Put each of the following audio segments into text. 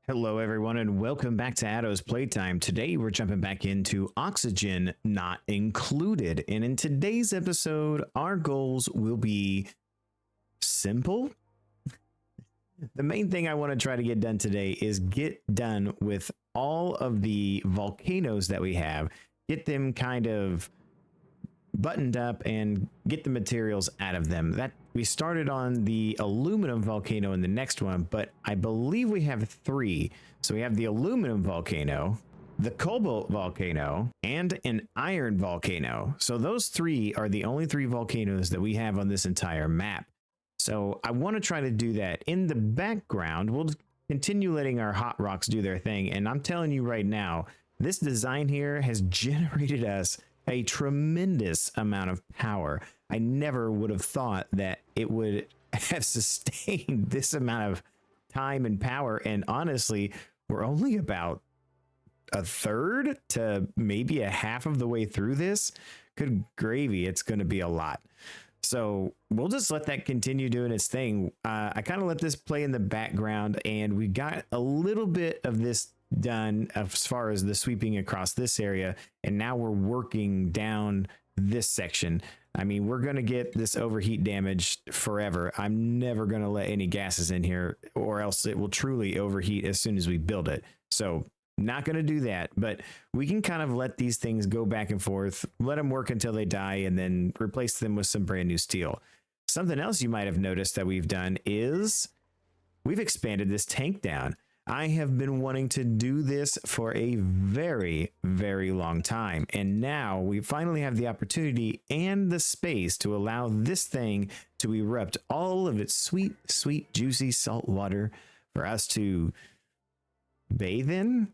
Hello, everyone, and welcome back to Addo's Playtime. Today, we're jumping back into Oxygen Not Included. And in today's episode, our goals will be simple. The main thing I want to try to get done today is get done with all of the volcanoes that we have, get them kind of buttoned up and get the materials out of them. That we started on the aluminum volcano in the next one, but I believe we have three. So we have the aluminum volcano, the cobalt volcano, and an iron volcano. So those three are the only three volcanoes that we have on this entire map. So I want to try to do that. In the background, we'll continue letting our hot rocks do their thing. And I'm telling you right now, this design here has generated us a tremendous amount of power. I never would have thought that it would have sustained this amount of time and power. And honestly, we're only about a third to maybe a half of the way through this. Good gravy, it's going to be a lot. So we'll just let that continue doing its thing. I kind of let this play in the background, and we got a little bit of this done as far as the sweeping across this area, and now we're working down this section. I mean, we're going to get this overheat damage forever. I'm never going to let any gases in here, or else it will truly overheat as soon as we build it. So not going to do that, but we can kind of let these things go back and forth, let them work until they die, and then replace them with some brand new steel. Something else you might have noticed that we've done is we've expanded this tank down. I have been wanting to do this for a very, very long time. And now we finally have the opportunity and the space to allow this thing to erupt all of its sweet, sweet, juicy salt water for us to bathe in.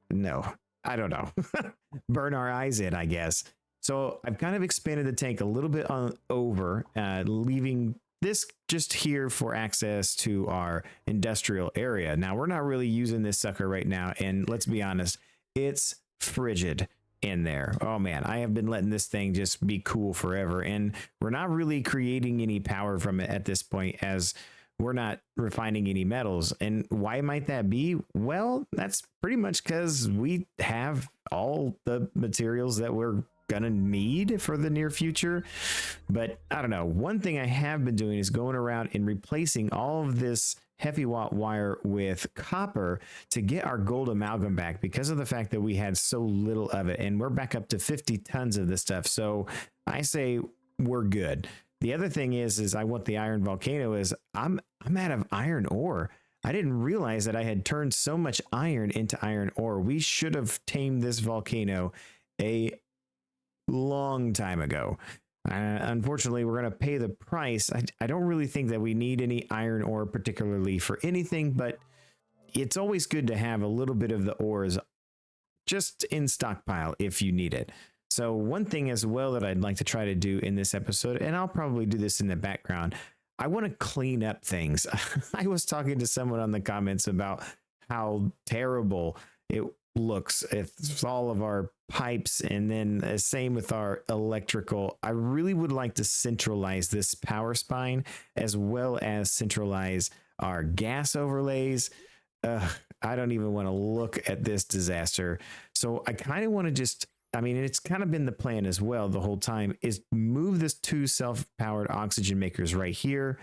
No, I don't know. Burn our eyes in, I guess. So I've kind of expanded the tank a little bit on over, leaving this just here for access to our industrial area. Now, we're not really using this sucker right now, and let's be honest, it's frigid in there. Oh man, I have been letting this thing just be cool forever, and we're not really creating any power from it at this point, as we're not refining any metals. And why might that be? Well, that's pretty much because we have all the materials that we're gonna need for the near future. But I don't know, one thing I have been doing is going around and replacing all of this heavy watt wire with copper to get our gold amalgam back, because of the fact that we had so little of it, and we're back up to 50 tons of this stuff. So I say we're good. The other thing is I want the iron volcano. Is I'm out of iron ore. I didn't realize that I had turned so much iron into iron ore. We should have tamed this volcano a long time ago. Unfortunately, we're going to pay the price. I don't really think that we need any iron ore particularly for anything, but it's always good to have a little bit of the ores just in stockpile if you need it. So one thing as well that I'd like to try to do in this episode, and I'll probably do this in the background, I want to clean up things. I was talking to someone on the comments about how terrible it looks. It's all of our pipes, and then same with our electrical. I really would like to centralize this power spine, as well as centralize our gas overlays. I don't even want to look at this disaster. So I kind of want to just, I mean, it's kind of been the plan as well the whole time, is move this two self-powered oxygen makers right here,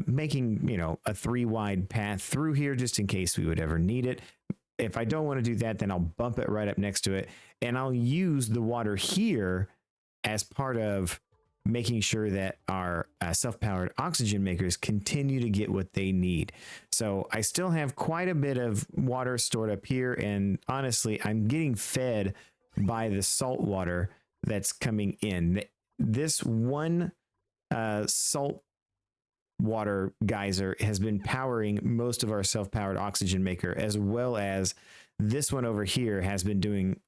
making, you know, a 3-wide path through here just in case we would ever need it. If I don't want to do that, then I'll bump it right up next to it, and I'll use the water here as part of making sure that our self-powered oxygen makers continue to get what they need. So I still have quite a bit of water stored up here, and honestly, I'm getting fed by the salt water that's coming in. This one salt water geyser has been powering most of our self-powered oxygen maker, as well as this one over here has been doing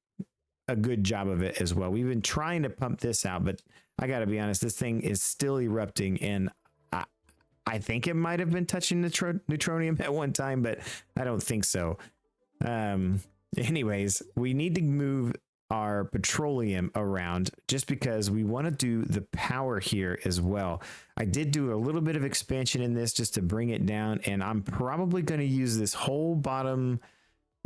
a good job of it as well. We've been trying to pump this out, but I gotta be honest, this thing is still erupting, and I think it might have been touching neutronium at one time, but I don't think so. Anyways, we need to move our petroleum around just because we want to do the power here as well. I did do a little bit of expansion in this just to bring it down, and I'm probably going to use this whole bottom,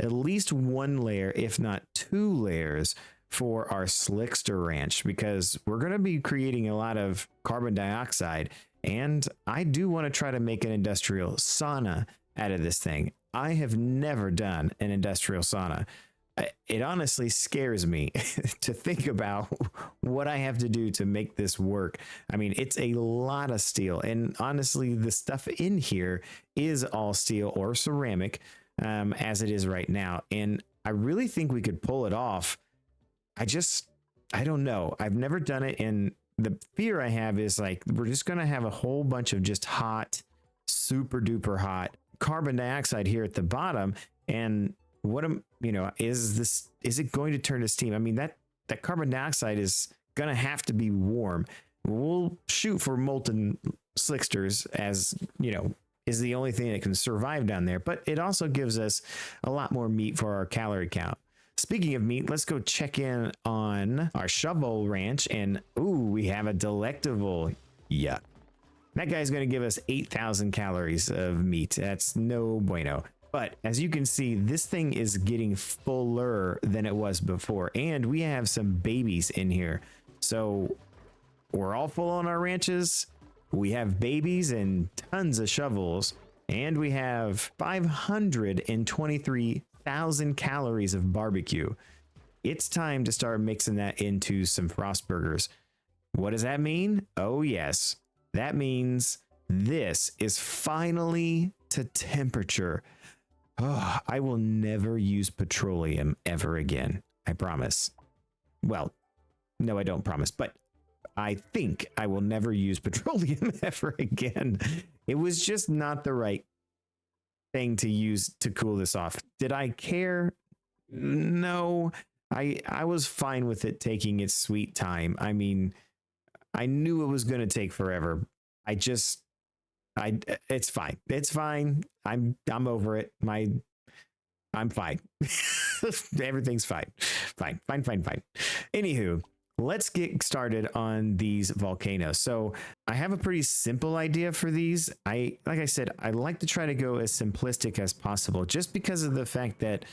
at least one layer, if not two layers, for our Slickster Ranch, because we're going to be creating a lot of carbon dioxide, and I do want to try to make an industrial sauna out of this thing. I have never done an industrial sauna. It honestly scares me to think about what I have to do to make this work. I mean, it's a lot of steel, and honestly, the stuff in here is all steel or ceramic, as it is right now. And I really think we could pull it off. I don't know. I've never done it. And the fear I have is like, we're just going to have a whole bunch of just hot, super duper hot carbon dioxide here at the bottom. And what am, is it going to turn to steam? I mean, that carbon dioxide is going to have to be warm. We'll shoot for molten slicksters, as is the only thing that can survive down there, but it also gives us a lot more meat for our calorie count. Speaking of meat, let's go check in on our shovel ranch, and we have a delectable yuck. That guy's going to give us 8,000 calories of meat. That's no bueno. But as you can see, this thing is getting fuller than it was before, and we have some babies in here. So we're all full on our ranches. We have babies and tons of shovels, and we have 523,000 calories of barbecue. It's time to start mixing that into some frost burgers. What does that mean? Oh yes, that means this is finally to temperature. Oh, I will never use petroleum ever again. I promise. Well, no, I don't promise, but I think I will never use petroleum ever again. It was just not the right thing to use to cool this off. Did I care? No, I was fine with it taking its sweet time. I mean, I knew it was going to take forever. It's fine. It's fine. I'm over it. I'm fine. Everything's fine. Fine. Anywho, let's get started on these volcanoes. So I have a pretty simple idea for these. Like I said, I like to try to go as simplistic as possible, just because of the fact that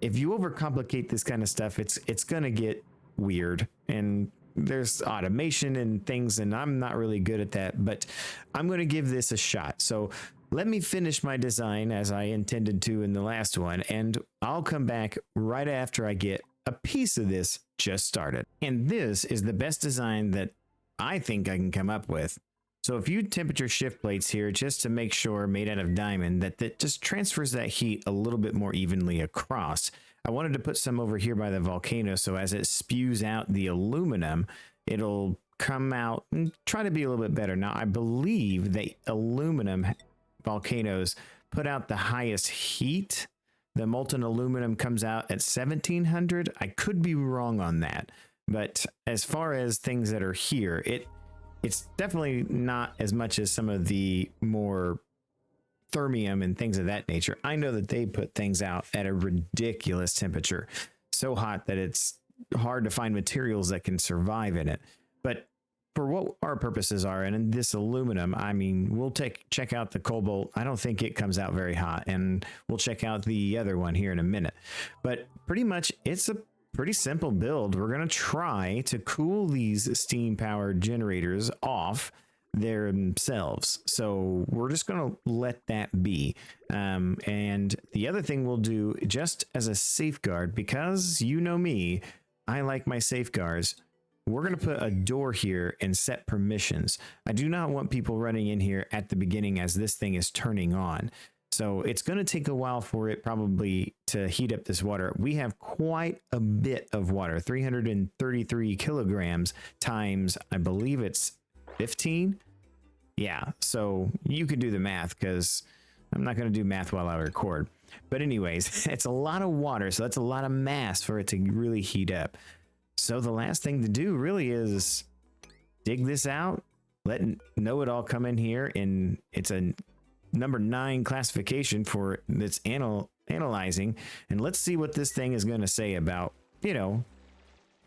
if you overcomplicate this kind of stuff, it's going to get weird, and there's automation and things, and I'm not really good at that, but I'm going to give this a shot. So let me finish my design as I intended to in the last one, and I'll come back right after I get a piece of this just started. And this is the best design that I think I can come up with. So a few temperature shift plates here, just to make sure, made out of diamond, that just transfers that heat a little bit more evenly across. I wanted to put some over here by the volcano, so as it spews out the aluminum, it'll come out and try to be a little bit better. Now, I believe that aluminum volcanoes put out the highest heat. The molten aluminum comes out at 1700. I could be wrong on that, but as far as things that are here, it's definitely not as much as some of the more thermium and things of that nature. I know that they put things out at a ridiculous temperature, so hot that it's hard to find materials that can survive in it. But for what our purposes are, and in this aluminum, I mean, we'll check out the cobalt. I don't think it comes out very hot, and we'll check out the other one here in a minute. But pretty much, it's a pretty simple build. We're going to try to cool these steam powered generators off themselves. So we're just going to let that be. And the other thing we'll do, just as a safeguard, because you know me, I like my safeguards. We're going to put a door here and set permissions. I do not want people running in here at the beginning as this thing is turning on. So it's going to take a while for it probably to heat up this water. We have quite a bit of water, 333 kilograms times, I believe it's 15. Yeah, so you can do the math, because I'm not going to do math while I record. But anyways, it's a lot of water, so that's a lot of mass for it to really heat up. So the last thing to do really is dig this out, let know it all come in here, and it's a number 9 classification for its analyzing, and let's see what this thing is going to say about,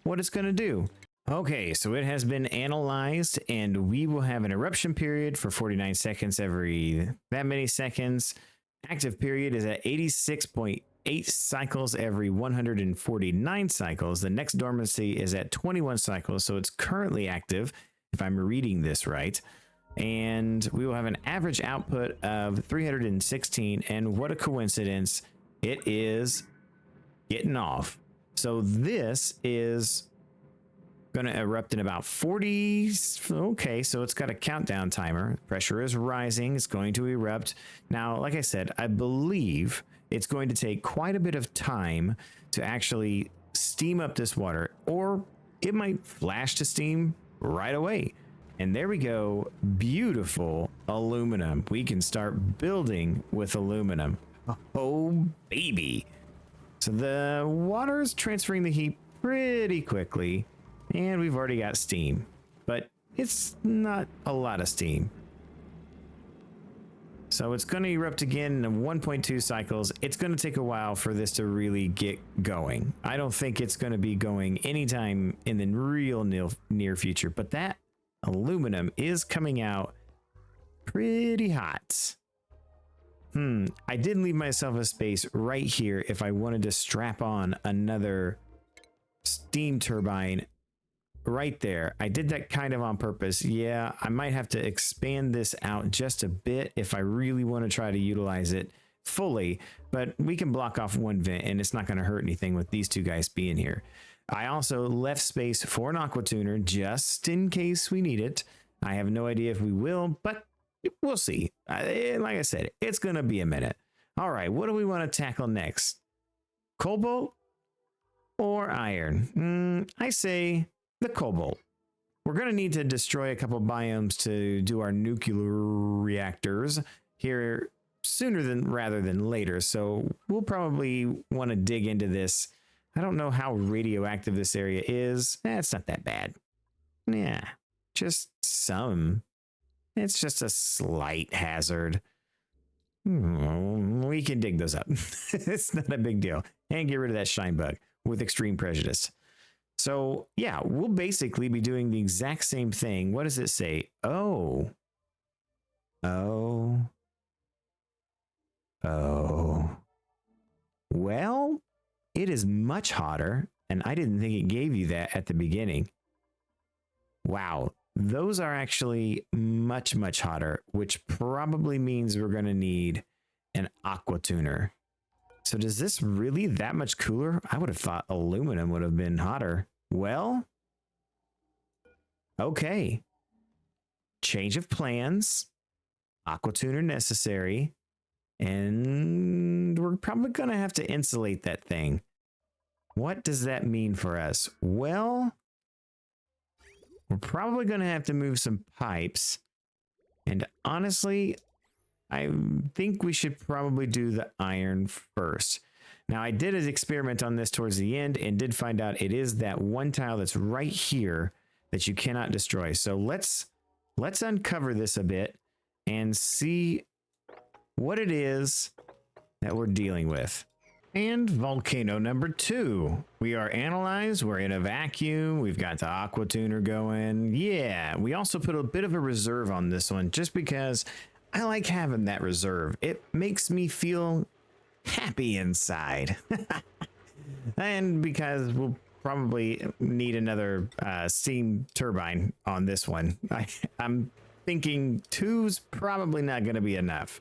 what it's going to do. Okay, so it has been analyzed, and we will have an eruption period for 49 seconds every that many seconds. Active period is at 86.8 cycles every 149 cycles. The next dormancy is at 21 cycles, so it's currently active, if I'm reading this right. And we will have an average output of 316, and what a coincidence, it is getting off. So this is going to erupt in about 40. Okay, so it's got a countdown timer. Pressure is rising. It's going to erupt. Now, like I said, I believe it's going to take quite a bit of time to actually steam up this water, or it might flash to steam right away. And there we go. Beautiful aluminum. We can start building with aluminum. Oh, baby. So the water is transferring the heat pretty quickly. And we've already got steam, but it's not a lot of steam. So it's going to erupt again in 1.2 cycles. It's going to take a while for this to really get going. I don't think it's going to be going anytime in the real near future, but that aluminum is coming out pretty hot. I did leave myself a space right here if I wanted to strap on another steam turbine right there. I did that kind of on purpose. Yeah, I might have to expand this out just a bit if I really want to try to utilize it fully, but we can block off one vent and it's not going to hurt anything with these two guys being here. I also left space for an aqua tuner just in case we need it. I have no idea if we will, but we'll see. Like I said, it's going to be a minute. All right, what do we want to tackle next? Cobalt or iron? I say the cobalt. We're going to need to destroy a couple biomes to do our nuclear reactors here sooner rather than later. So we'll probably want to dig into this. I don't know how radioactive this area is. It's not that bad. Yeah, just some. It's just a slight hazard. We can dig those up. It's not a big deal. And get rid of that shine bug with extreme prejudice. So yeah, we'll basically be doing the exact same thing. What does it say? Oh. Well, it is much hotter, and I didn't think it gave you that at the beginning. Wow, those are actually much, much hotter, which probably means we're going to need an aqua tuner. So does this really that much cooler? I would have thought aluminum would have been hotter. Well, okay. Change of plans. Aqua tuner necessary. And we're probably going to have to insulate that thing. What does that mean for us? Well, we're probably going to have to move some pipes. And honestly, I think we should probably do the iron first. Now, I did an experiment on this towards the end and did find out it is that one tile that's right here that you cannot destroy. So let's uncover this a bit and see what it is that we're dealing with. And volcano number 2. We are analyzed. We're in a vacuum. We've got the aqua tuner going. Yeah, we also put a bit of a reserve on this one just because I like having that reserve. It makes me feel happy inside. And because we'll probably need another steam turbine on this one. I'm thinking 2's probably not going to be enough.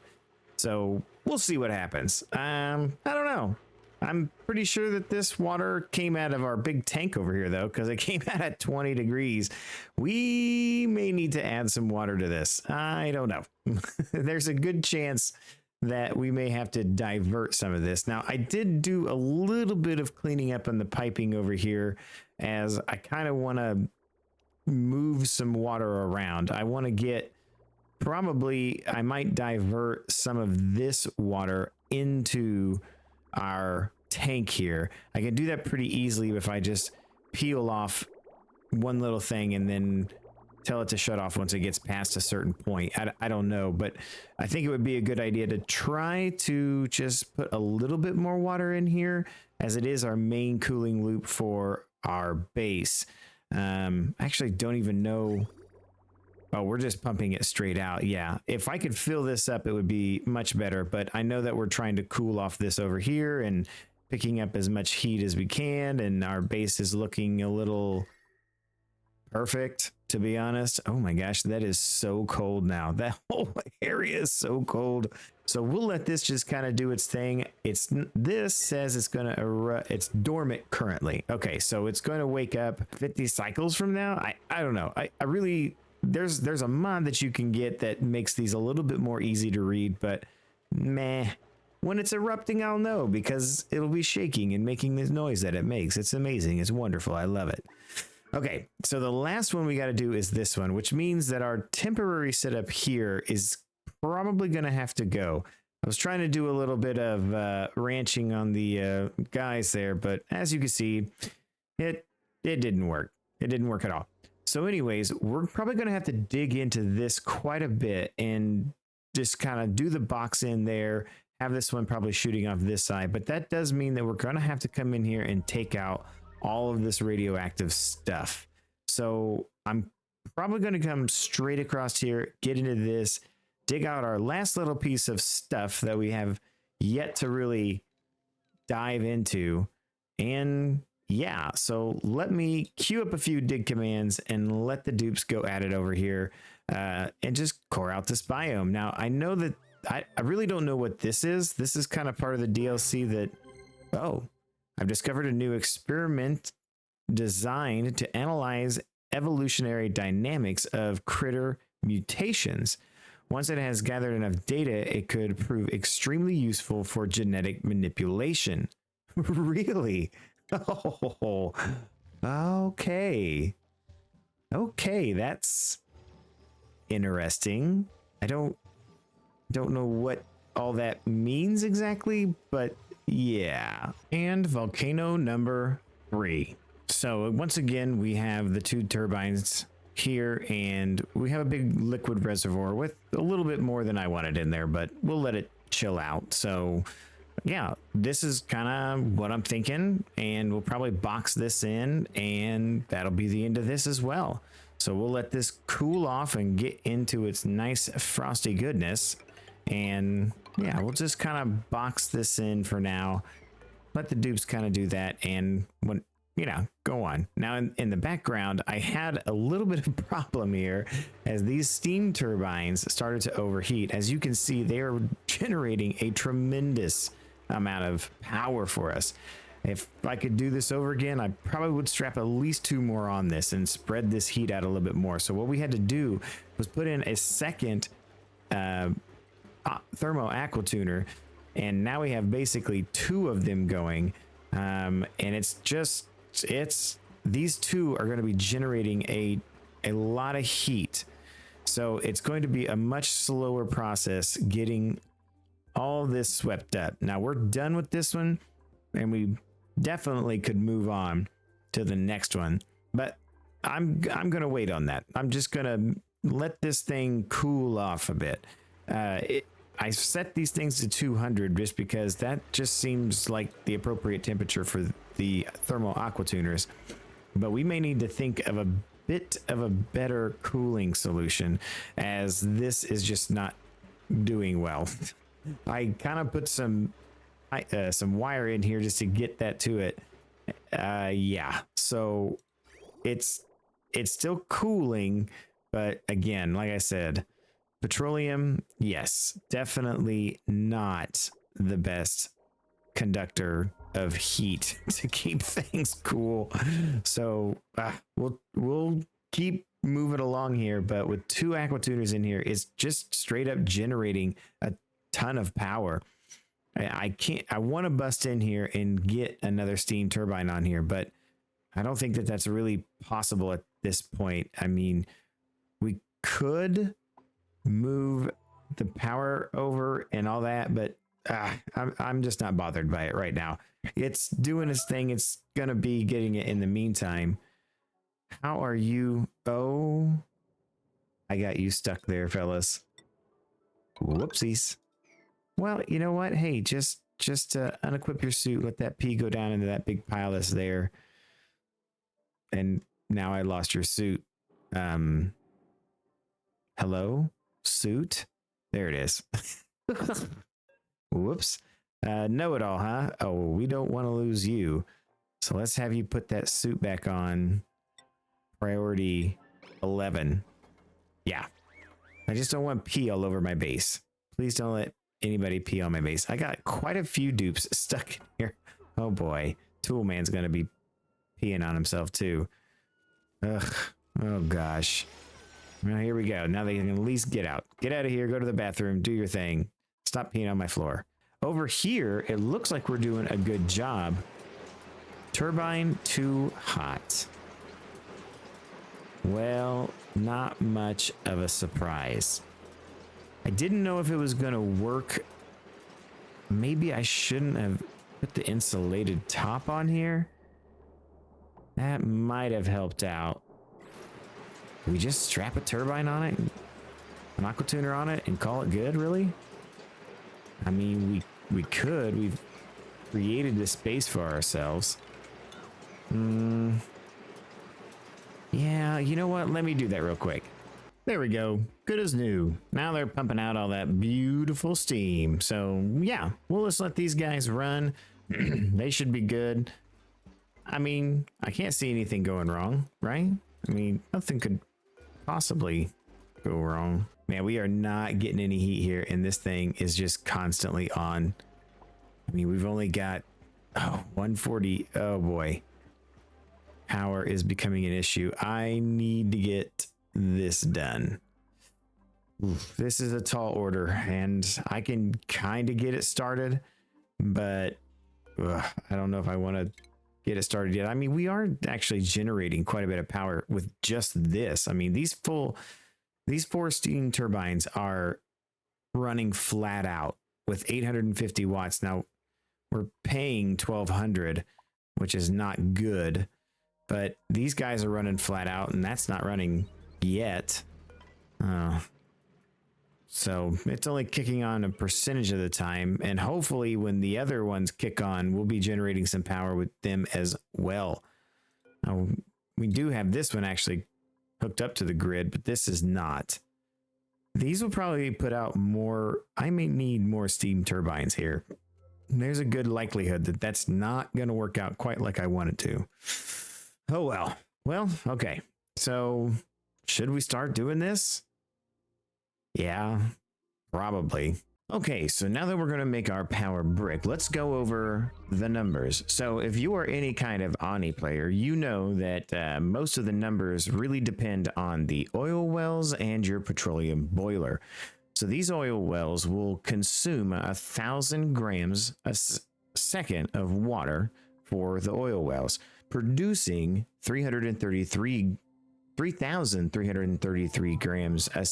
So we'll see what happens. I don't know. I'm pretty sure that this water came out of our big tank over here, though, because it came out at 20 degrees. We may need to add some water to this. I don't know. There's a good chance that we may have to divert some of this. Now, I did do a little bit of cleaning up on the piping over here, as I kind of want to move some water around. I want to get... Probably, I might divert some of this water into our tank here. I can do that pretty easily if I just peel off one little thing and then tell it to shut off once it gets past a certain point. I don't know, but I think it would be a good idea to try to just put a little bit more water in here, as it is our main cooling loop for our base. Actually don't even know. Oh, we're just pumping it straight out. Yeah, if I could fill this up, it would be much better. But I know that we're trying to cool off this over here and picking up as much heat as we can. And our base is looking a little perfect, to be honest. Oh my gosh, that is so cold now. That whole area is so cold. So we'll let this just kind of do its thing. This says it's going to erupt. It's dormant currently. Okay, so it's going to wake up 50 cycles from now. I don't know. I really... There's a mod that you can get that makes these a little bit more easy to read, but meh. When it's erupting, I'll know because it'll be shaking and making this noise that it makes. It's amazing. It's wonderful. I love it. Okay, so the last one we got to do is this one, which means that our temporary setup here is probably going to have to go. I was trying to do a little bit of ranching on the guys there, but as you can see, it didn't work. It didn't work at all. So anyways, we're probably going to have to dig into this quite a bit and just kind of do the box in there, have this one probably shooting off this side. But that does mean that we're going to have to come in here and take out all of this radioactive stuff. So I'm probably going to come straight across here, get into this, dig out our last little piece of stuff that we have yet to really dive into. And yeah, so let me queue up a few dig commands and let the dupes go at it over here and just core out this biome. Now, I know that I really don't know what this is. This is kind of part of the DLC that, oh, I've discovered a new experiment designed to analyze evolutionary dynamics of critter mutations. Once it has gathered enough data, it could prove extremely useful for genetic manipulation. Really? Oh, okay. Okay, that's interesting. I don't know what all that means exactly, but yeah. And volcano number 3. So once again, we have the 2 turbines here, and we have a big liquid reservoir with a little bit more than I wanted in there, but we'll let it chill out. So yeah, this is kind of what I'm thinking, and we'll probably box this in, and that'll be the end of this as well. So we'll let this cool off and get into its nice frosty goodness, and yeah, we'll just kind of box this in for now. Let the dupes kind of do that, and when go on. Now in the background, I had a little bit of a problem here as these steam turbines started to overheat. As you can see, they are generating a tremendous amount of power for us. If I could do this over again, I probably would strap at least 2 more on this and spread this heat out a little bit more. So what we had to do was put in a second thermo aqua tuner, and now we have basically 2 of them going, and these 2 are going to be generating a lot of heat. So it's going to be a much slower process getting all this swept up. Now we're done with this one, and we definitely could move on to the next one, but I'm gonna wait on that. I'm just gonna let this thing cool off a bit. I set these things to 200 just because that just seems like the appropriate temperature for the thermal aqua tuners, but we may need to think of a bit of a better cooling solution, as this is just not doing well. I kind of put some wire in here just to get that to it. Yeah, so it's still cooling, but again, like I said, petroleum, yes, definitely not the best conductor of heat to keep things cool. So we'll keep moving along here, but with 2 aqua tuners in here, it's just straight up generating a ton of power. I want to bust in here and get another steam turbine on here, but I don't think that that's really possible at this point. I mean, we could move the power over and all that, but I'm just not bothered by it right now. It's doing its thing. It's gonna be getting it in the meantime. How are you? Oh, I got you stuck there, Whoopsies. Well, you know what? Hey, just unequip your suit. Let that pee go down into that big pile that's there. and now I lost your suit. Hello, suit. There it is. Whoops. Know it all, huh? Oh, we don't want to lose you. So let's have you put that suit back on. Priority 11. Yeah. I just don't want pee all over my base. Please don't let anybody pee on my base. I got quite a few dupes stuck in here. Oh boy. Toolman's gonna be peeing on himself too. Ugh. Oh gosh. Well, here we go. Now they can at least get out. Get out of here. Go to the bathroom. Do your thing. Stop peeing on my floor. Over here, it looks like we're doing a good job. Turbine too hot. Well, not much of a surprise. I didn't know if it was going to work. Maybe I shouldn't have put the insulated top on here. That might have helped out. We just strap a turbine on it, an aqua tuner on it, and call it good, really? I mean, we could. We've created this space for ourselves. Yeah, you know what? Let me do that real quick. There we go. Good as new. Now they're pumping out all that beautiful steam. So yeah, we'll just let these guys run. They should be good. I mean, I can't see anything going wrong, right? I mean, nothing could possibly go wrong. Man, we are not getting any heat here, and this thing is just constantly on. I mean, we've only got 140. Oh boy. Power is becoming an issue. I need to get this done. Oof, this is a tall order, and I can kind of get it started, but I don't know if I want to get it started yet. I mean, we are actually generating quite a bit of power with just this. I mean, these 4 steam turbines are running flat out with 850 watts. Now we're paying 1200, which is not good, but these guys are running flat out, and that's not running yet. So it's only kicking on a percentage of the time, and hopefully when the other ones kick on, we'll be generating some power with them as well. Now, we do have this one actually hooked up to the grid, but this is not. These will probably put out more. I may need more steam turbines here. There's a good likelihood that that's not going to work out quite like I want it to. Oh well. Well, okay. So should we start doing this? Yeah, probably. Okay, so now that we're going to make our power brick, let's go over the numbers. So if you are any kind of ONI player, you know that most of the numbers really depend on the oil wells and your petroleum boiler. So these oil wells will consume 1,000 grams a second of water for the oil wells, producing 3,333 grams a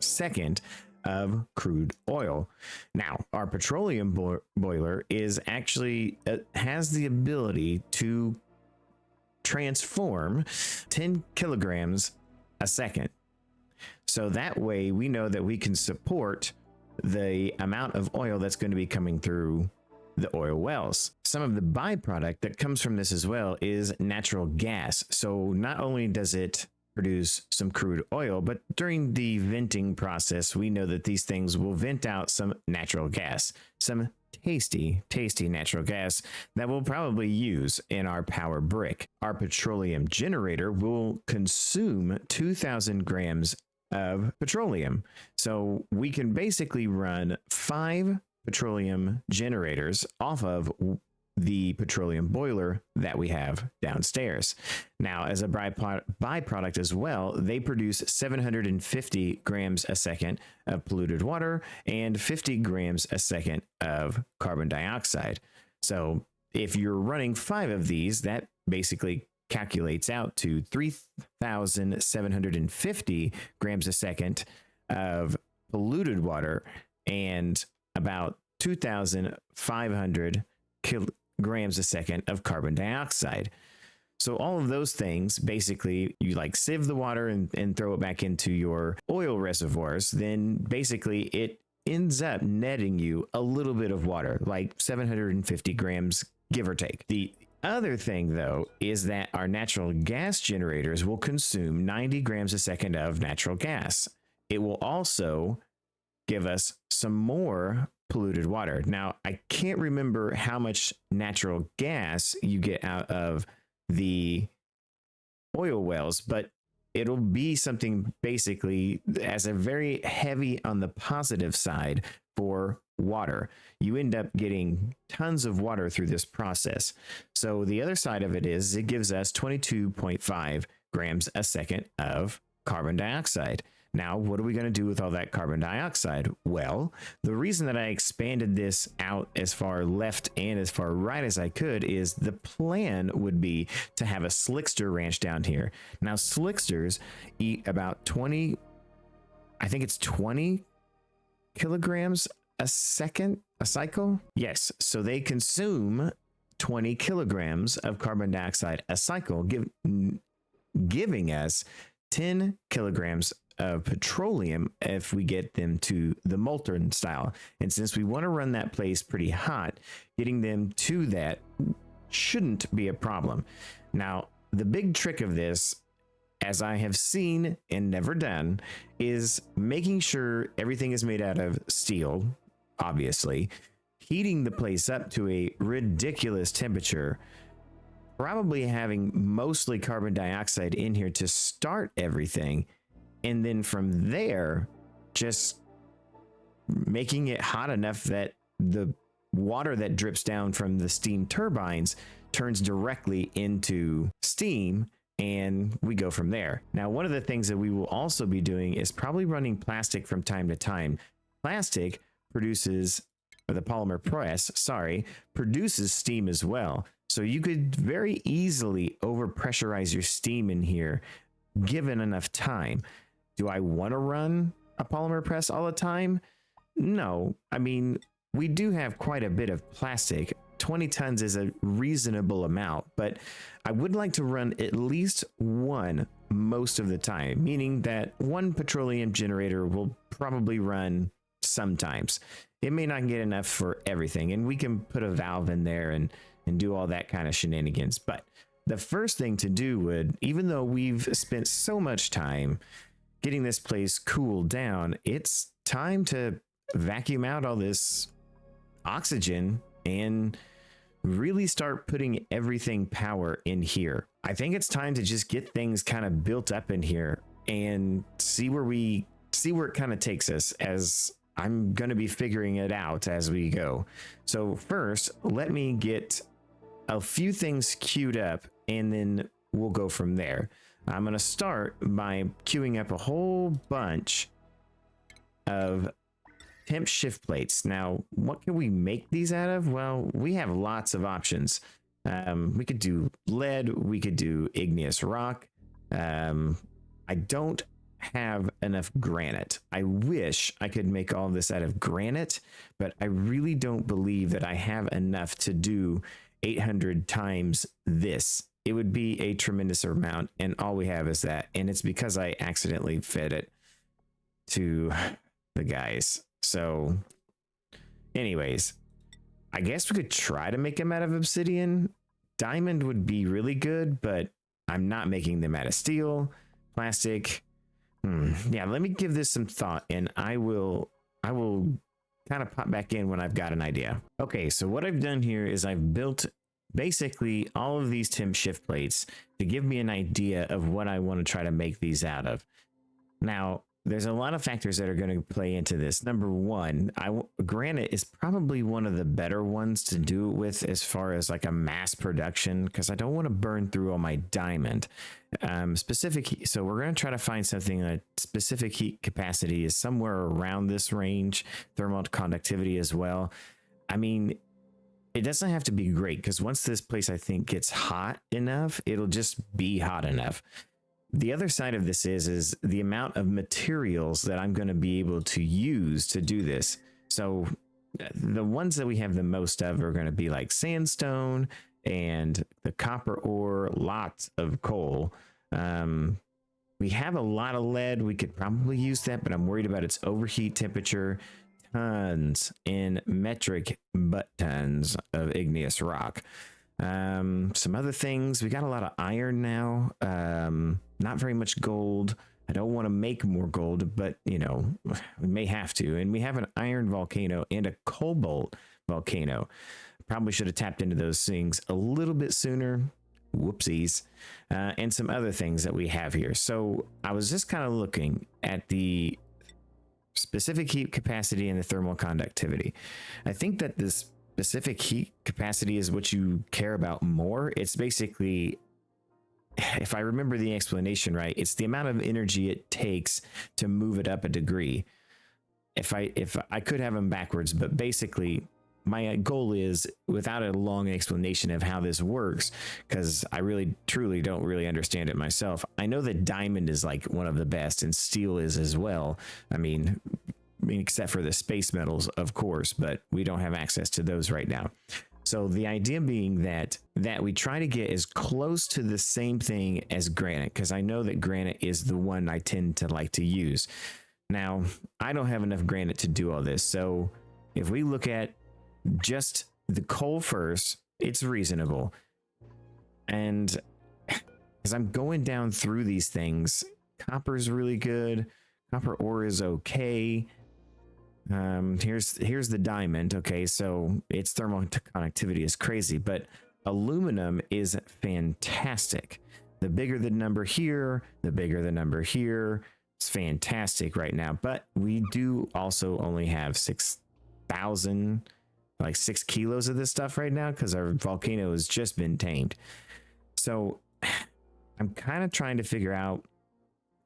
second of crude oil. Now, our petroleum boiler is actually has the ability to transform 10 kilograms a second. So that way we know that we can support the amount of oil that's going to be coming through the oil wells. Some of the byproduct that comes from this as well is natural gas. So not only does it produce some crude oil, but during the venting process, we know that these things will vent out some natural gas, some tasty natural gas that we'll probably use in our power brick. Our petroleum generator will consume 2,000 grams of petroleum. So we can basically run 5 petroleum generators off of the petroleum boiler that we have downstairs. Now, as a byproduct as well, they produce 750 grams a second of polluted water and 50 grams a second of carbon dioxide. So if you're running 5 of these, that basically calculates out to 3,750 grams a second of polluted water and about 2,500 grams a second of carbon dioxide. So all of those things, basically, you like sieve the water and throw it back into your oil reservoirs. Then basically it ends up netting you a little bit of water, like 750 grams, give or take. The other thing, though, is that our natural gas generators will consume 90 grams a second of natural gas. It will also give us some more polluted water. Now, I can't remember how much natural gas you get out of the oil wells, but it'll be something basically as a very heavy on the positive side for water. You end up getting tons of water through this process. So the other side of it is it gives us 22.5 grams a second of carbon dioxide. Now, what are we going to do with all that carbon dioxide? Well, the reason that I expanded this out as far left and as far right as I could is the plan would be to have a slickster ranch down here. Now, slicksters eat about 20 kilograms a second, a cycle. Yes, so they consume 20 kilograms of carbon dioxide a cycle, giving us 10 kilograms of petroleum if we get them to the molten style. And since we want to run that place pretty hot, getting them to that shouldn't be a problem. Now, the big trick of this, as I have seen and never done, is making sure everything is made out of steel, obviously, heating the place up to a ridiculous temperature, probably having mostly carbon dioxide in here to start everything, and then from there, just making it hot enough that the water that drips down from the steam turbines turns directly into steam, and we go from there. Now, one of the things that we will also be doing is probably running plastic from time to time. Plastic produces, or the polymer press, produces steam as well. So you could very easily overpressurize your steam in here, given enough time. Do I want to run a polymer press all the time? No. I mean, we do have quite a bit of plastic. 20 tons is a reasonable amount, but I would like to run at least one most of the time, meaning that one petroleum generator will probably run sometimes. It may not get enough for everything, and we can put a valve in there and do all that kind of shenanigans. But the first thing to do would, even though we've spent so much time getting this place cooled down, it's time to vacuum out all this oxygen and really start putting everything power in here. I think it's time to just get things kind of built up in here and see where it kind of takes us, as I'm going to be figuring it out as we go. So first, let me get a few things queued up and then we'll go from there. I'm going to start by queuing up a whole bunch of temp shift plates. Now, what can we make these out of? Well, we have lots of options. We could do lead, we could do igneous rock. I don't have enough granite. I wish I could make all this out of granite, but I really don't believe that I have enough to do 800 times this. It would be a tremendous amount, and all we have is that, and it's because I accidentally fed it to the guys. So anyways, I guess we could try to make them out of obsidian. Diamond would be really good, but I'm not making them out of steel. Plastic. Yeah, let me give this some thought, and I will kind of pop back in when I've got an idea. Okay, so what I've done here is I've built basically all of these temp shift plates to give me an idea of what I want to try to make these out of. Now, there's a lot of factors that are going to play into this. Number one, granite is probably one of the better ones to do it with as far as like a mass production, because I don't want to burn through all my diamond. So we're going to try to find something that specific heat capacity is somewhere around this range, thermal conductivity as well. I mean, it doesn't have to be great, because once this place I think gets hot enough, it'll just be hot enough. The other side of this is the amount of materials that I'm going to be able to use to do this. So the ones that we have the most of are going to be like sandstone and the copper ore, lots of coal. We have a lot of lead. We could probably use that, but I'm worried about its overheat temperature. Tons in metric butt tons of igneous rock. Some other things. We got a lot of iron now. Not very much gold. I don't want to make more gold, but you know, we may have to. And we have an iron volcano and a cobalt volcano. Probably should have tapped into those things a little bit sooner. Whoopsies. And some other things that we have here. So I was just kind of looking at the specific heat capacity and the thermal conductivity. I think that this specific heat capacity is what you care about more. It's basically, if I remember the explanation right, it's the amount of energy it takes to move it up a degree. If I could have them backwards, but basically my goal is, without a long explanation of how this works, because I really truly don't really understand it myself. I know that diamond is like one of the best, and steel is as well. I mean, except for the space metals, of course, but we don't have access to those right now. So the idea being that we try to get as close to the same thing as granite, because I know that granite is the one I tend to like to use. Now, I don't have enough granite to do all this. So if we look at just the coal first, it's reasonable. And as I'm going down through these things, copper is really good. Copper ore is okay. Here's the diamond. Okay, so its thermal conductivity is crazy, but aluminum is fantastic. The bigger the number here, the bigger the number here. It's fantastic right now, but we do also only have 6,000, like 6 kilos of this stuff right now, because our volcano has just been tamed. So I'm kind of trying to figure out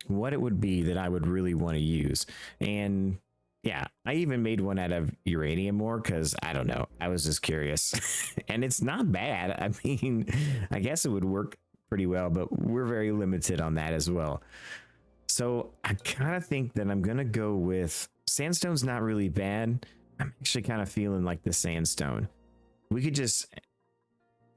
what it would be that I would really want to use. And yeah, I even made one out of uranium ore because I don't know. I was just curious. And it's not bad. I mean, I guess it would work pretty well, but we're very limited on that as well. So I kind of think that I'm going to go with sandstone's not really bad. I'm actually kind of feeling like the sandstone. We could just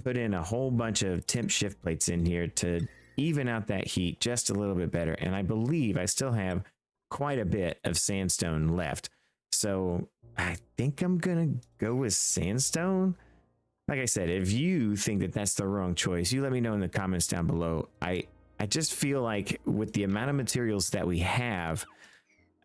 put in a whole bunch of temp shift plates in here to even out that heat just a little bit better. And I believe I still have quite a bit of sandstone left. So I think I'm going to go with sandstone. Like I said, if you think that that's the wrong choice, you let me know in the comments down below. I just feel like with the amount of materials that we have,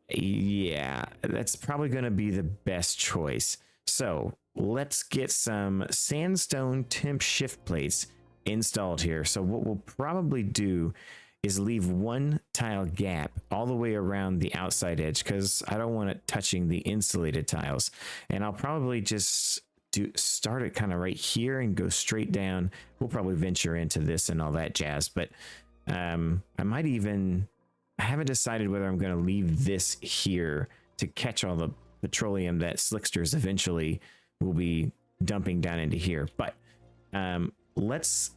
yeah, that's probably going to be the best choice. So let's get some sandstone temp shift plates installed here. So what we'll probably do is leave one tile gap all the way around the outside edge, because I don't want it touching the insulated tiles. And I'll probably just start it kind of right here and go straight down. We'll probably venture into this and all that jazz, but I haven't decided whether I'm going to leave this here to catch all the petroleum that slicksters eventually will be dumping down into here. But let's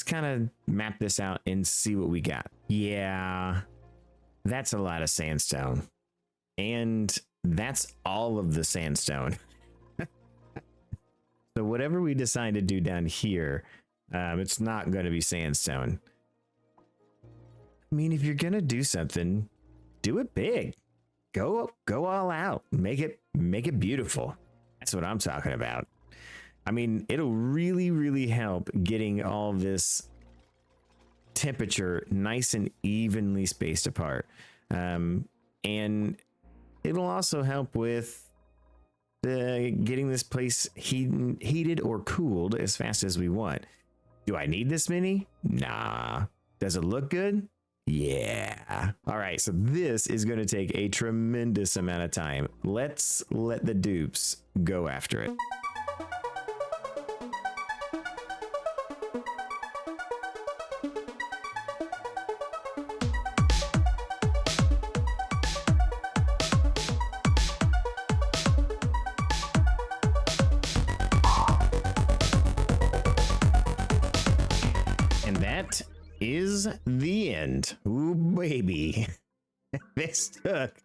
kind of map this out and see what we got. Yeah, that's a lot of sandstone. And that's all of the sandstone. So whatever we decide to do down here, it's not going to be sandstone. I mean, if you're going to do something, do it big. Go all out. Make it beautiful. That's what I'm talking about. I mean, it'll really, really help getting all this temperature nice and evenly spaced apart. And it'll also help with getting this place heated or cooled as fast as we want. Do I need this many? Nah. Does it look good? Yeah. All right, so this is going to take a tremendous amount of time. Let's let the dupes go after it. And that is the end. Ooh, baby. This took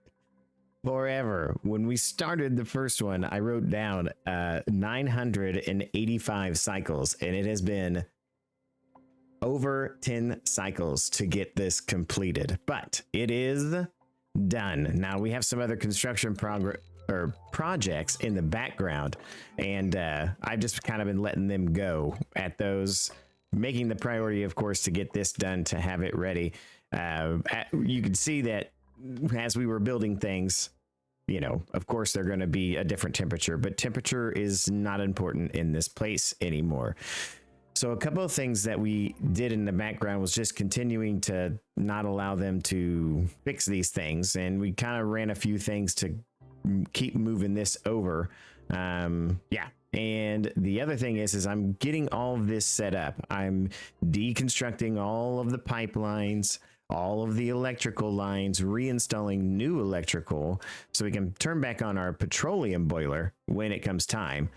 forever. When we started the first one, I wrote down 985 cycles, and it has been over 10 cycles to get this completed, but it is done. Now we have some other construction or projects in the background, and I've just kind of been letting them go at those, making the priority, of course, to get this done, to have it ready. You can see that as we were building things, you know, of course they're going to be a different temperature, but temperature is not important in this place anymore. So a couple of things that we did in the background was just continuing to not allow them to fix these things. And we kind of ran a few things to keep moving this over. Yeah. And the other thing is I'm getting all of this set up. I'm deconstructing all of the pipelines, all of the electrical lines, reinstalling new electrical so we can turn back on our petroleum boiler when it comes time.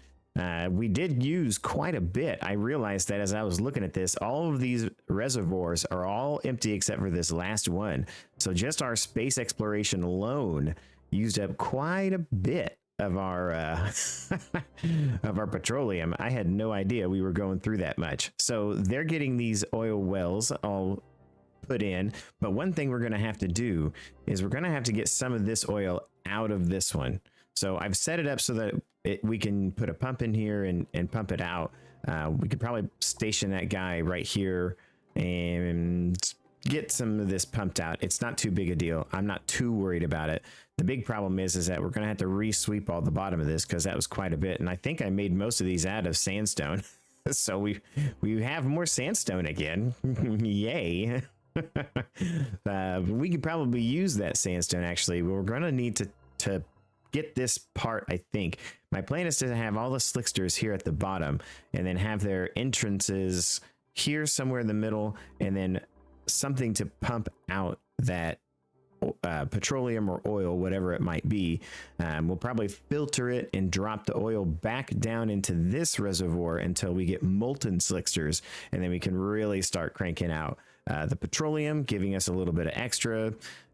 We did use quite a bit. I realized that as I was looking at this, all of these reservoirs are all empty except for this last one. So just our space exploration alone used up quite a bit of our of our petroleum. I had no idea we were going through that much. So they're getting these oil wells all put in, but one thing we're going to have to do is we're going to have to get some of this oil out of this one. So I've set it up so that we can put a pump in here and pump it out. We could probably station that guy right here and get some of this pumped out. It's not too big a deal. I'm not too worried about it. The big problem is that we're going to have to re-sweep all the bottom of this because that was quite a bit. And I think I made most of these out of sandstone. So we have more sandstone again. Yay. We could probably use that sandstone actually. We're going to need to get this part. I think my plan is to have all the slicksters here at the bottom and then have their entrances here somewhere in the middle, and then something to pump out that petroleum or oil, whatever it might be. We'll probably filter it and drop the oil back down into this reservoir until we get molten slicksters, and then we can really start cranking out the petroleum, giving us a little bit of extra.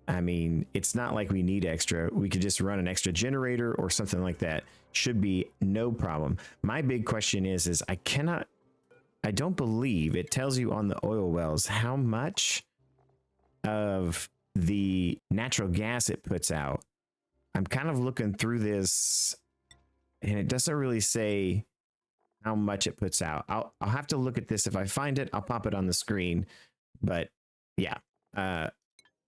I mean, it's not like we need extra. We could just run an extra generator or something like that. Should be no problem. My big question is I don't believe it tells you on the oil wells how much of the natural gas it puts out. I'm kind of looking through this and it doesn't really say how much it puts out. I'll have to look at this. If I find it, I'll pop it on the screen. But yeah,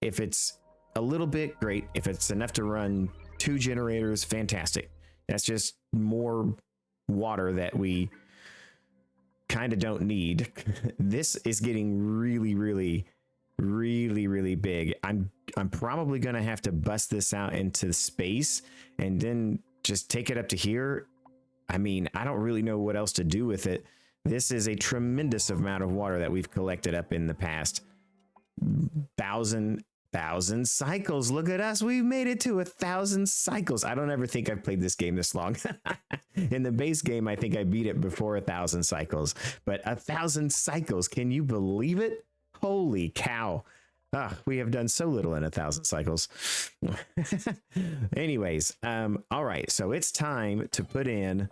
if it's a little bit, great. If it's enough to run 2 generators, fantastic. That's just more water that we kind of don't need. This is getting really, really, really, really big. I'm probably going to have to bust this out into space and then just take it up to here. I mean, I don't really know what else to do with it. This is a tremendous amount of water that we've collected up in the past. 1,000 cycles. Look at us. We've made it to 1,000 cycles. I don't ever think I've played this game this long. In the base game, I think I beat it before 1,000 cycles, but 1,000 cycles. Can you believe it? Holy cow. We have done so little in 1,000 cycles. Anyways, all right. So it's time to put in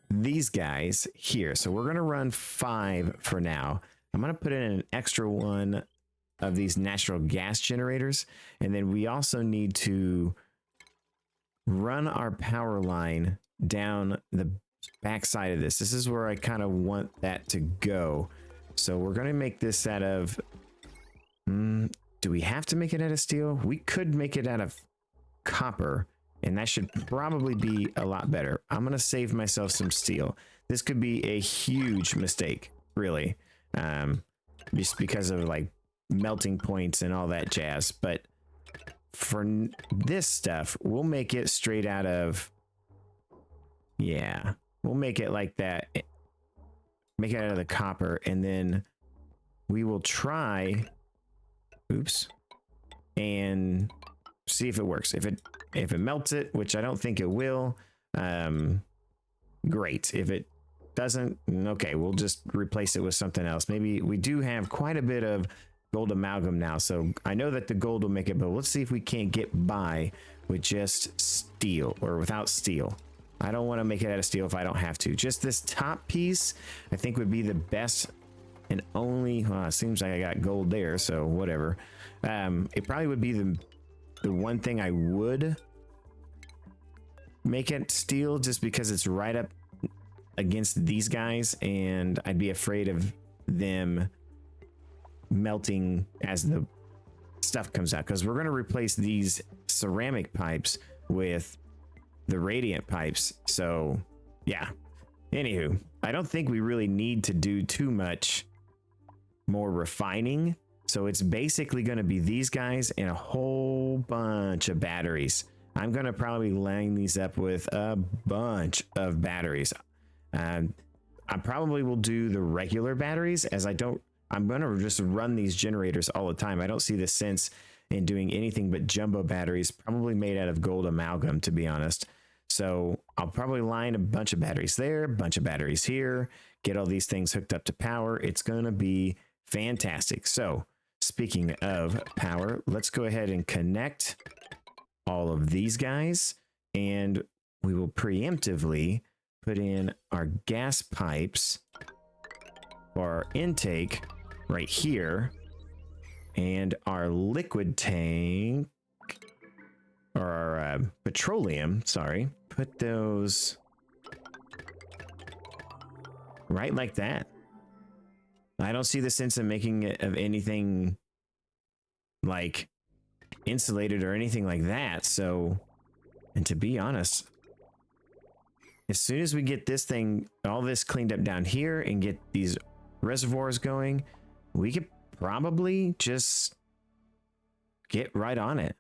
these guys here. So we're going to run 5 for now. I'm going to put in an extra one of these natural gas generators. And then we also need to run our power line down the back side of this. This is where I kind of want that to go. So we're going to make this out of, do we have to make it out of steel? We could make it out of copper, and that should probably be a lot better. I'm going to save myself some steel. This could be a huge mistake, really, just because of like melting points and all that jazz. But for this stuff, we'll make it straight out of, yeah, we'll make it like that. Make it out of the copper, and then we will try, and see if it works. If it melts it, which I don't think it will, great. If it doesn't, okay, we'll just replace it with something else. Maybe we do have quite a bit of gold amalgam now, so I know that the gold will make it, but let's see if we can't get by with just steel or without steel. I don't want to make it out of steel if I don't have to. Just this top piece, I think, would be the best and only, well, it seems like I got gold there, so whatever. It probably would be the one thing I would make it steel just because it's right up against these guys, and I'd be afraid of them melting as the stuff comes out, because we're going to replace these ceramic pipes with the radiant pipes. So yeah, anywho, I don't think we really need to do too much more refining. So it's basically going to be these guys and a whole bunch of batteries. I'm going to probably line these up with a bunch of batteries. I probably will do the regular batteries, as I'm going to just run these generators all the time. I don't see the sense in doing anything but jumbo batteries, probably made out of gold amalgam, to be honest. So I'll probably line a bunch of batteries there, a bunch of batteries here, get all these things hooked up to power. It's going to be fantastic. So speaking of power, let's go ahead and connect all of these guys, and we will preemptively put in our gas pipes for our intake right here, and our liquid tank, or our petroleum, sorry, put those right like that. I don't see the sense of making it of anything like insulated or anything like that. So, and to be honest, as soon as we get this thing, all this cleaned up down here, and get these reservoirs going, we could probably just get right on it.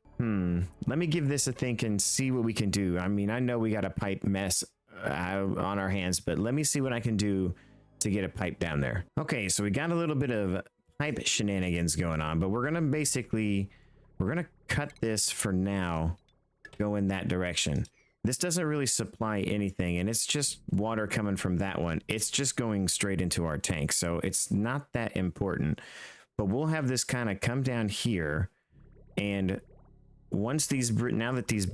Let me give this a think and see what we can do. I mean, I know we got a pipe mess on our hands, but let me see what I can do to get a pipe down there. Okay, so we got a little bit of pipe shenanigans going on, but we're gonna cut this for now, go in that direction. This doesn't really supply anything, and it's just water coming from that one. It's just going straight into our tank, so it's not that important. But we'll have this kind of come down here, and once these, now that these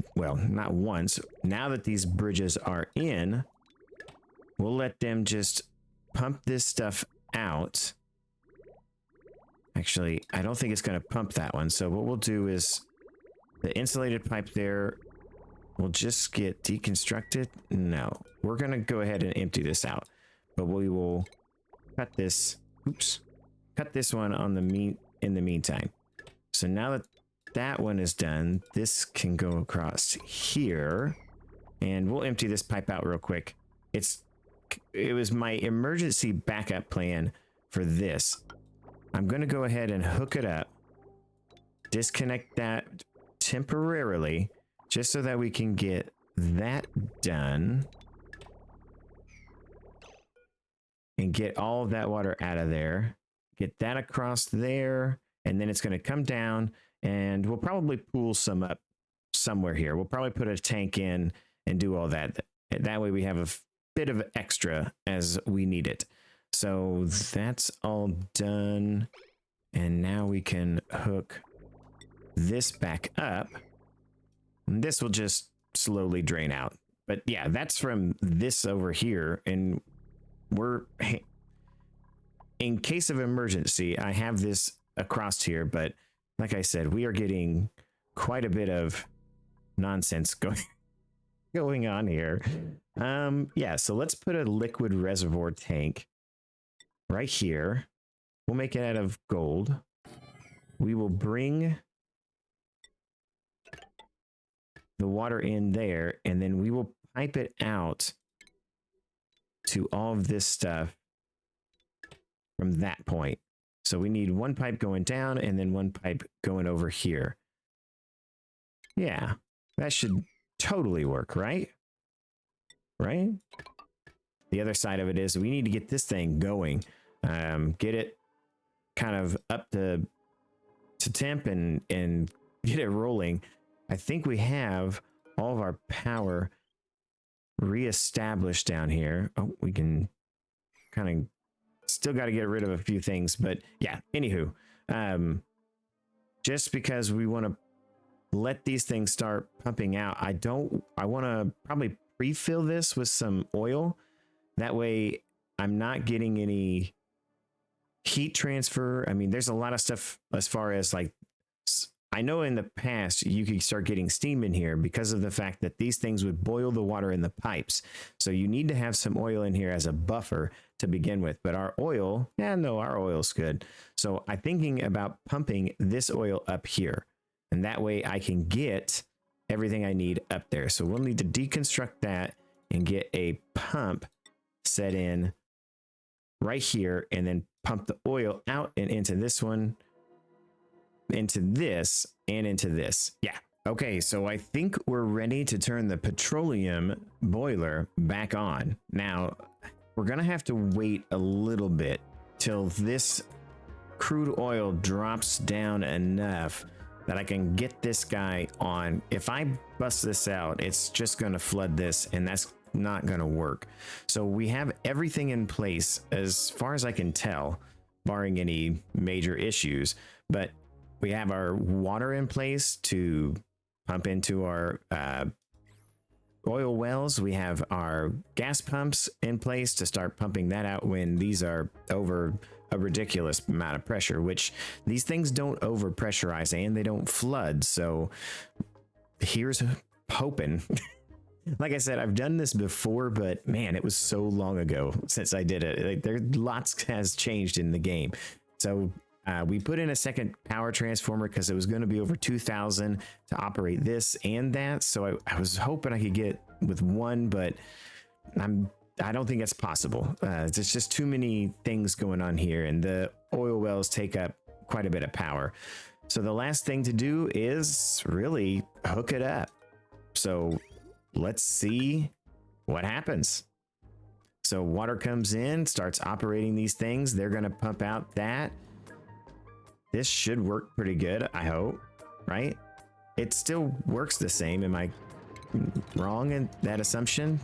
bridges are in, we'll let them just pump this stuff out. Actually, I don't think it's going to pump that one. So what we'll do is the insulated pipe there will just get deconstructed. No, we're going to go ahead and empty this out, but we will cut this. Oops. Cut this one on the in the meantime. So now that that one is done, this can go across here, and we'll empty this pipe out real quick. It was my emergency backup plan for this. I'm going to go ahead and hook it up, disconnect that temporarily, just so that we can get that done and get all of that water out of there. Get that across there, and then it's going to come down, and we'll probably pool some up somewhere here. We'll probably put a tank in and do all that. That way we have a bit of extra as we need it. So that's all done, and now we can hook this back up, and this will just slowly drain out. But yeah, that's from this over here, and we're, in case of emergency, I have this across here, but like I said, we are getting quite a bit of nonsense going on here. Yeah, so let's put a liquid reservoir tank right here. We'll make it out of gold. We will bring the water in there, and then we will pipe it out to all of this stuff from that point. So we need one pipe going down and then one pipe going over here. Yeah, that should totally work, right? Right? The other side of it is we need to get this thing going. Get it kind of up to temp and get it rolling. I think we have all of our power reestablished down here. Oh, we can kind of still got to get rid of a few things, but yeah, anywho, just because we want to let these things start pumping out, I want to probably pre-fill this with some oil. That way I'm not getting any heat transfer. I mean, there's a lot of stuff as far as like I know in the past you could start getting steam in here because of the fact that these things would boil the water in the pipes. So you need to have some oil in here as a buffer to begin with. But our oil, no, our oil's good. So I'm thinking about pumping this oil up here. And that way I can get everything I need up there. So we'll need to deconstruct that and get a pump set in right here, and then pump the oil out and into this one, into this, and into this. Yeah. Okay, so I think we're ready to turn the petroleum boiler back on. Now, we're gonna have to wait a little bit till this crude oil drops down enough that I can get this guy on. If I bust this out, it's just gonna flood this, and that's not gonna work. So we have everything in place as far as I can tell, barring any major issues, but we have our water in place to pump into our oil wells. We have our gas pumps in place to start pumping that out when these are over a ridiculous amount of pressure, which these things don't over pressurize and they don't flood. So here's hoping. Like I said, I've done this before, but man, it was so long ago since I did it. Like, there lots has changed in the game. So we put in a second power transformer because it was going to be over 2,000 to operate this and that. So I was hoping I could get with one, but I don't think it's possible. There's just too many things going on here, and the oil wells take up quite a bit of power. So the last thing to do is really hook it up. So let's see what happens. So water comes in, starts operating these things. They're going to pump out that. This should work pretty good, I hope, right? It still works the same. Am I wrong in that assumption?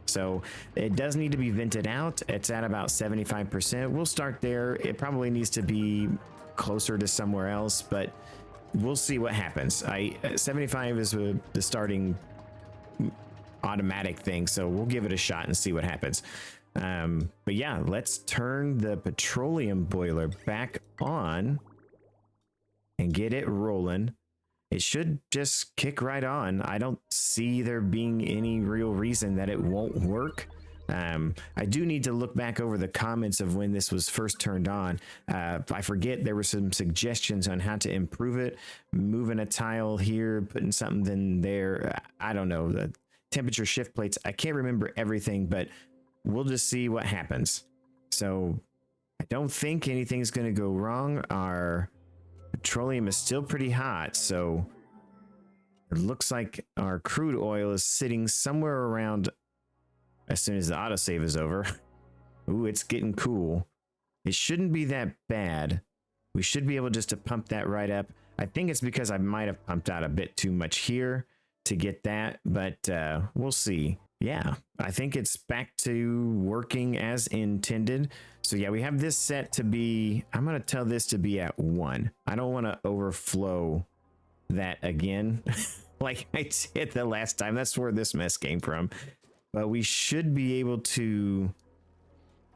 So it does need to be vented out. It's at about 75%. We'll start there. It probably needs to be closer to somewhere else, but we'll see what happens. 75 is the starting automatic thing, so we'll give it a shot and see what happens. But yeah, let's turn the petroleum boiler back on and get it rolling. It should just kick right on. I don't see there being any real reason that it won't work. I do need to look back over the comments of when this was first turned on. I forget, there were some suggestions on how to improve it, moving a tile here, putting something there. I don't know, the temperature shift plates. I can't remember everything, but we'll just see what happens. So I don't think anything's going to go wrong. Our petroleum is still pretty hot, so it looks like our crude oil is sitting somewhere around, as soon as the autosave is over. Ooh, it's getting cool. It shouldn't be that bad. We should be able just to pump that right up. I think it's because I might have pumped out a bit too much here to get that, but we'll see. Yeah, I think it's back to working as intended. So yeah, we have this set to be, I'm going to tell this to be at 1. I don't want to overflow that again like I did the last time. That's where this mess came from. But we should be able to,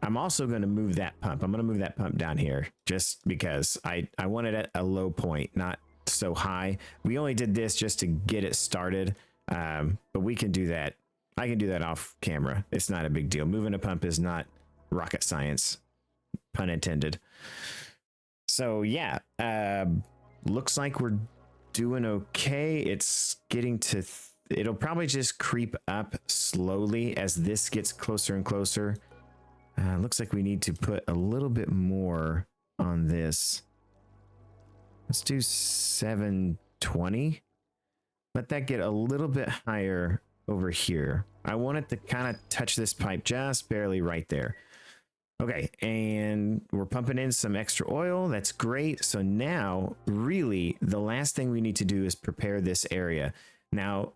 I'm also going to move that pump. I'm going to move that pump down here just because I want it at a low point, not so high. We only did this just to get it started, but we can do that. I can do that off camera. It's not a big deal. Moving a pump is not rocket science, pun intended. So yeah, looks like we're doing okay. It's getting to, it'll probably just creep up slowly as this gets closer and closer. Looks like we need to put a little bit more on this. Let's do 720. Let that get a little bit higher over here. I want it to kind of touch this pipe just barely right there. Okay, and we're pumping in some extra oil. That's great. So now, really, the last thing we need to do is prepare this area. Now,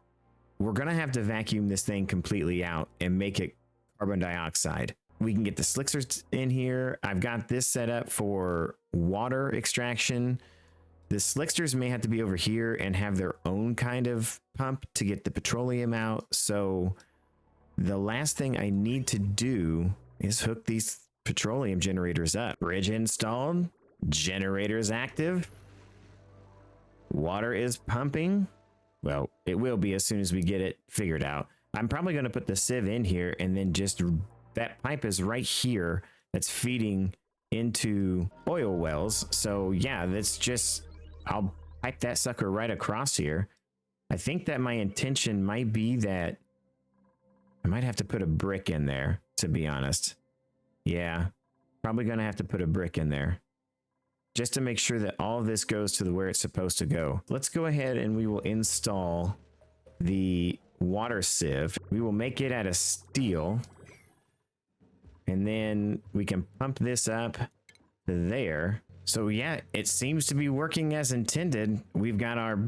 we're going to have to vacuum this thing completely out and make it carbon dioxide. We can get the slickers in here. I've got this set up for water extraction. The slicksters may have to be over here and have their own kind of pump to get the petroleum out. So the last thing I need to do is hook these petroleum generators up. Bridge installed, generators active. Water is pumping. Well, it will be as soon as we get it figured out. I'm probably going to put the sieve in here, and then just that pipe is right here that's feeding into oil wells. So yeah, that's just, I'll pipe that sucker right across here. I think that my intention might be that I might have to put a brick in there, to be honest. Yeah, probably going to have to put a brick in there just to make sure that all of this goes to where it's supposed to go. Let's go ahead and we will install the water sieve. We will make it out of steel, and then we can pump this up to there. So yeah, it seems to be working as intended. We've got our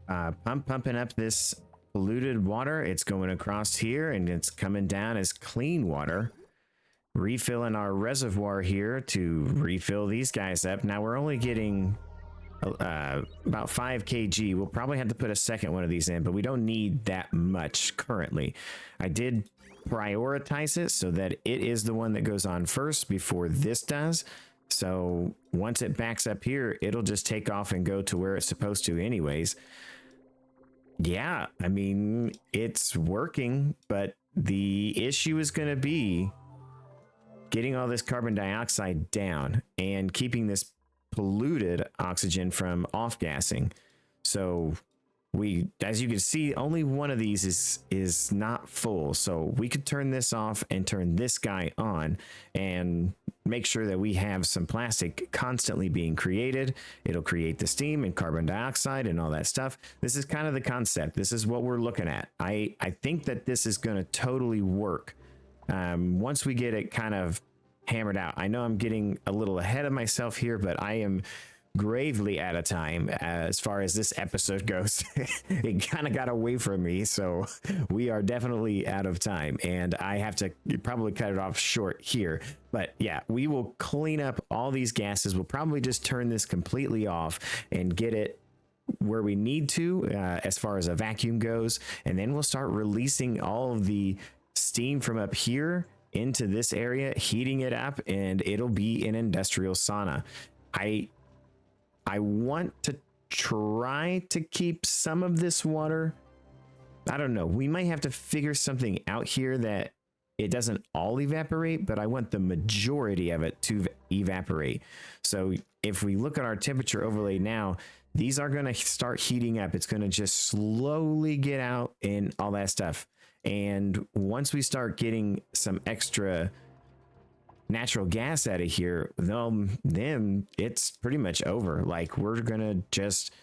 pump pumping up this polluted water. It's going across here and it's coming down as clean water. Refilling our reservoir here to refill these guys up. Now we're only getting about 5 kg. We'll probably have to put a second one of these in, but we don't need that much currently. I did prioritize it so that it is the one that goes on first before this does. So once it backs up here, it'll just take off and go to where it's supposed to anyways. Yeah, I mean, it's working, but the issue is going to be getting all this carbon dioxide down and keeping this polluted oxygen from off-gassing. So we, as you can see, only one of these is not full. So we could turn this off and turn this guy on and make sure that we have some plastic constantly being created. It'll create the steam and carbon dioxide and all that stuff. This is kind of the concept. This is what we're looking at. I think that this is going to totally work. Once we get it kind of hammered out. I know I'm getting a little ahead of myself here, but I am gravely out of time as far as this episode goes. It kind of got away from me, so we are definitely out of time, and I have to probably cut it off short here. But yeah, we will clean up all these gases. We'll probably just turn this completely off and get it where we need to as far as a vacuum goes, and then we'll start releasing all of the steam from up here into this area, heating it up, and it'll be an industrial sauna. I want to try to keep some of this water. I don't know. We might have to figure something out here that it doesn't all evaporate, but I want the majority of it to evaporate. So if we look at our temperature overlay now, these are going to start heating up. It's going to just slowly get out and all that stuff. And once we start getting some extra natural gas out of here, then it's pretty much over. Like, we're gonna just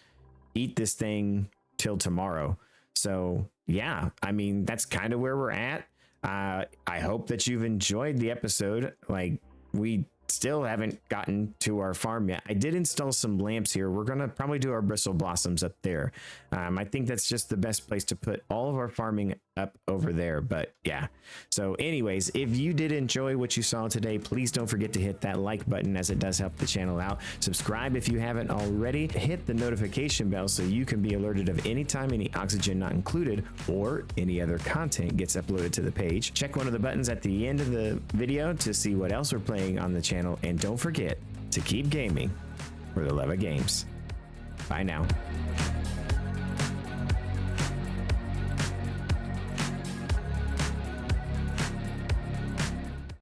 eat this thing till tomorrow. So yeah, I mean, that's kind of where we're at. I hope that you've enjoyed the episode. Like, we still haven't gotten to our farm yet. I did install some lamps here. We're gonna probably do our bristle blossoms up there. I think that's just the best place to put all of our farming up over there. But yeah, so anyways, if you did enjoy what you saw today, please don't forget to hit that like button, as it does help the channel out. Subscribe if you haven't already. Hit the notification bell so you can be alerted of any time any oxygen not included or any other content gets uploaded to the page. Check one of the buttons at the end of the video to see what else we're playing on the channel, and don't forget to keep gaming for the love of games. Bye now.